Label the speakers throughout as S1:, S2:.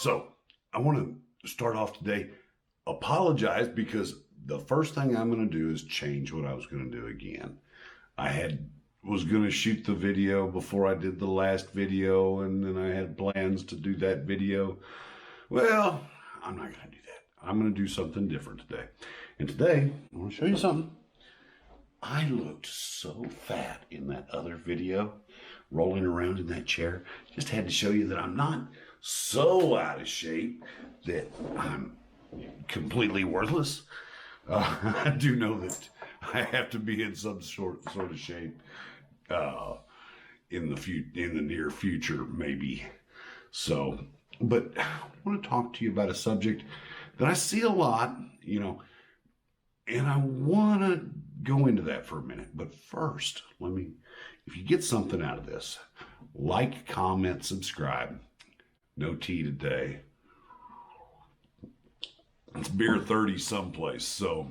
S1: So I want to start off today, apologize because the first thing I'm going to do is change what I was going to do again. Was going to shoot the video before I did the last video, and then I had plans to do that video. Well, I'm not going to do that. I'm going to do something different today. And today, I want to show you something. I looked so fat in that other video, rolling around in that chair. Just had to show you that I'm not so out of shape that I'm completely worthless. I do know that I have to be in some sort of shape in the near future, maybe. So, but I want to talk to you about a subject that I see a lot, and I want to go into that for a minute. But first, if you get something out of this, like, comment, subscribe. No tea today. It's beer 30 someplace, so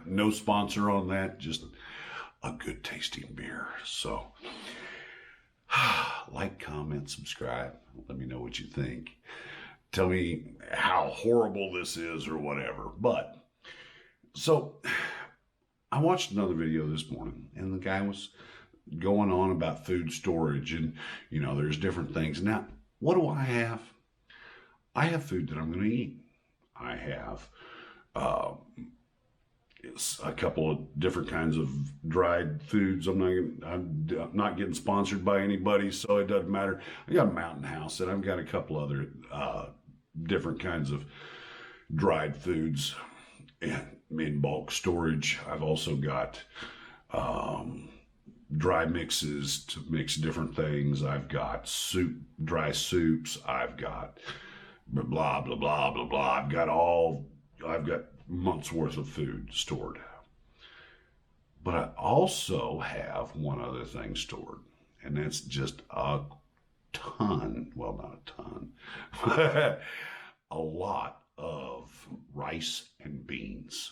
S1: no sponsor on that, just a good tasting beer. So like, comment, subscribe. Let me know what you think. Tell me how horrible this is or whatever. But so I watched another video this morning, and the guy was going on about food storage, and there's different things. Now, what do I have? I have food that I'm going to eat. I have a couple of different kinds of dried foods. I'm not getting sponsored by anybody, so it doesn't matter. I got a Mountain House, and I've got a couple other different kinds of dried foods in bulk storage. I've also got dry mixes to mix different things. I've got dry soups. I've got blah, blah, blah, blah, blah. I've got months worth of food stored. But I also have one other thing stored, and that's just a ton, well, not a ton, but a lot of rice and beans.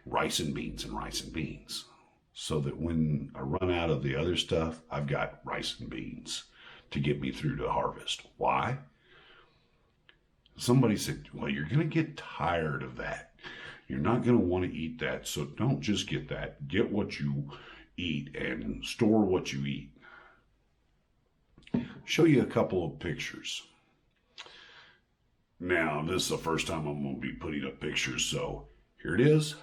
S1: Rice and beans and rice and beans. So that when I run out of the other stuff, I've got rice and beans to get me through to harvest. Why? Somebody said, well, you're going to get tired of that. You're not going to want to eat that. So don't just get that. Get what you eat and store what you eat. Show you a couple of pictures. Now, this is the first time I'm going to be putting up pictures. So here it is.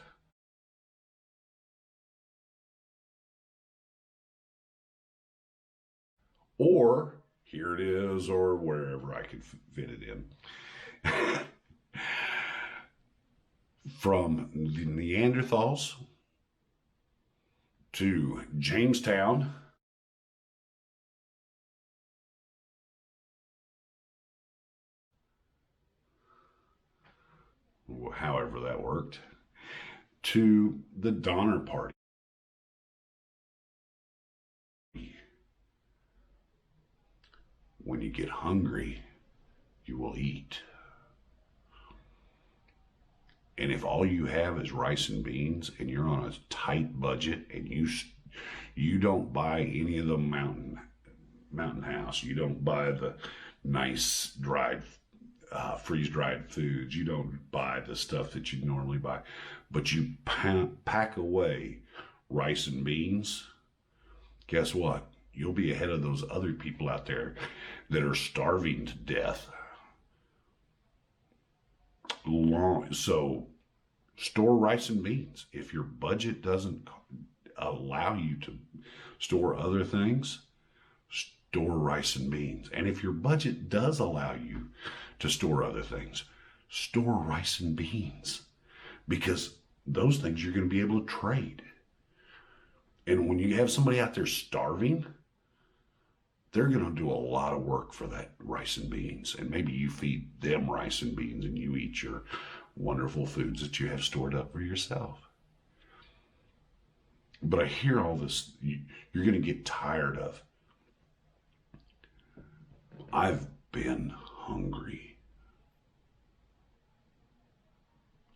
S1: Or here it is, or wherever I could fit it in. From the Neanderthals to Jamestown, however that worked, to the Donner Party. When you get hungry, you will eat. And if all you have is rice and beans, and you're on a tight budget, and you don't buy any of the Mountain House, you don't buy the nice freeze-dried foods, you don't buy the stuff that you normally buy, but you pack away rice and beans, guess what? You'll be ahead of those other people out there that are starving to death. So store rice and beans. If your budget doesn't allow you to store other things, store rice and beans. And if your budget does allow you to store other things, store rice and beans, because those things you're going to be able to trade. And when you have somebody out there starving, they're going to do a lot of work for that rice and beans. And maybe you feed them rice and beans and you eat your wonderful foods that you have stored up for yourself. But I hear all this, you're going to get tired of. I've been hungry.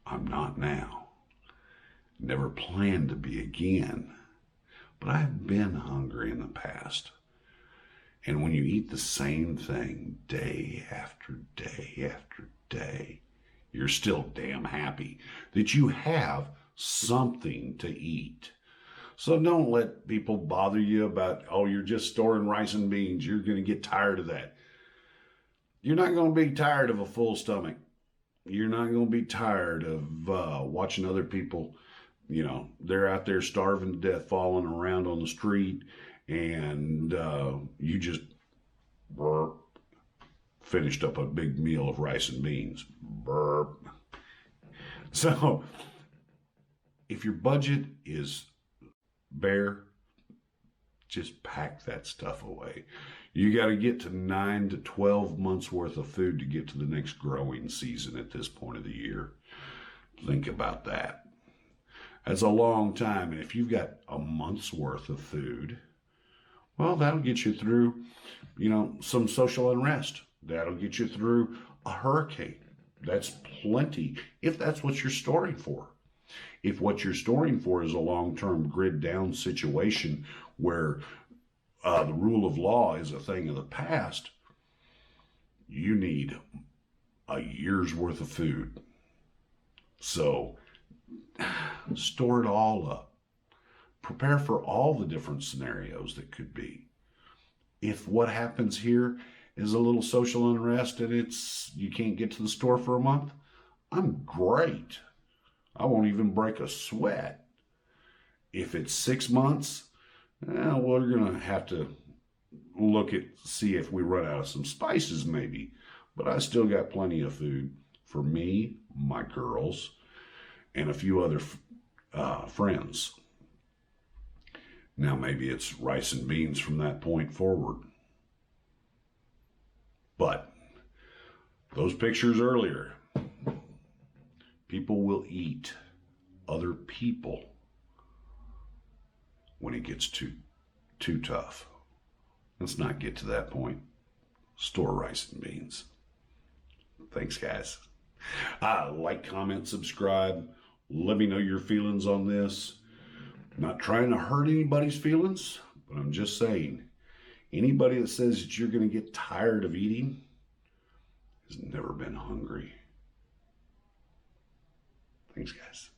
S1: I'm not now. Never planned to be again. But I've been hungry in the past. And when you eat the same thing day after day after day, you're still damn happy that you have something to eat. So don't let people bother you about, oh, you're just storing rice and beans. You're going to get tired of that. You're not going to be tired of a full stomach. You're not going to be tired of watching other people, you know, they're out there starving to death, falling around on the street, and you just burp, finished up a big meal of rice and beans. Burp. So if your budget is bare, just pack that stuff away. You got to get to 9 to 12 months worth of food to get to the next growing season at this point of the year. Think about that. That's a long time. And if you've got a month's worth of food, well, that'll get you through, you know, some social unrest. That'll get you through a hurricane. That's plenty, if that's what you're storing for. If what you're storing for is a long-term grid down situation where the rule of law is a thing of the past, you need a year's worth of food. So store it all up. Prepare for all the different scenarios that could be. If what happens here is a little social unrest and you can't get to the store for a month, I'm great. I won't even break a sweat. If it's 6 months, we're going to have to see if we run out of some spices maybe. But I still got plenty of food for me, my girls, and a few other friends. Now maybe it's rice and beans from that point forward. But those pictures earlier, people will eat other people when it gets too tough. Let's not get to that point. Store rice and beans. Thanks, guys. Like, comment, subscribe. Let me know your feelings on this. I'm not trying to hurt anybody's feelings, but I'm just saying, anybody that says that you're going to get tired of eating has never been hungry. Thanks, guys.